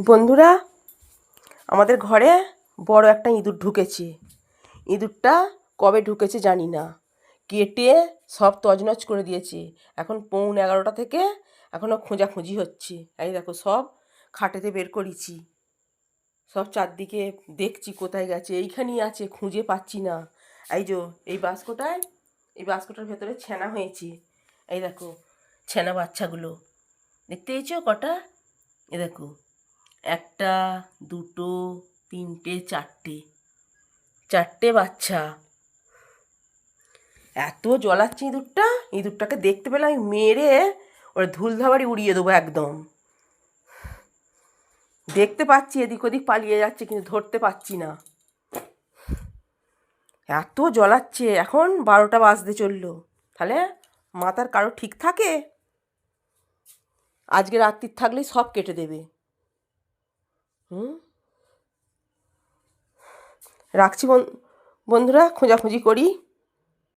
বন্ধুরা, আমাদের ঘরে বড় একটা ইঁদুর ঢুকেছে। ইঁদুরটা কবে ঢুকেছে জানি না, কেটে সব তছনছ করে দিয়েছে। এখন 11:15 থেকে এখনও খোঁজাখুঁজি হচ্ছে। এই দেখো, সব খাটেতে বের করেছি, সব চারদিকে দেখছি কোথায় গেছে। এইখানেই আছে, খুঁজে পাচ্ছি না। এই যে এই বাস্কটার ভেতরে ছানা হয়েছে। এই দেখো ছানা বাচ্চাগুলো, দেখতে পেয়েছো কটা? এ দেখো, একটা, দুটো, তিনটে, চারটে বাচ্চা। এত জ্বলাচ্ছে ইঁদুরটাকে দেখতে পেলে আমি মেরে ওরা ধুলধাবাড়ি উড়িয়ে দেবো একদম। দেখতে পাচ্ছি এদিক ওদিক পালিয়ে যাচ্ছে, কিন্তু ধরতে পাচ্ছি না। এত জ্বলাচ্ছে। এখন 12টা বাজতে চললো, তাহলে মাথার কারো ঠিক থাকে? আজকে রাত্রির থাকলেই সব কেটে দেবে। রাখছি বন্ধুরা, খোঁজাখুঁজি করি।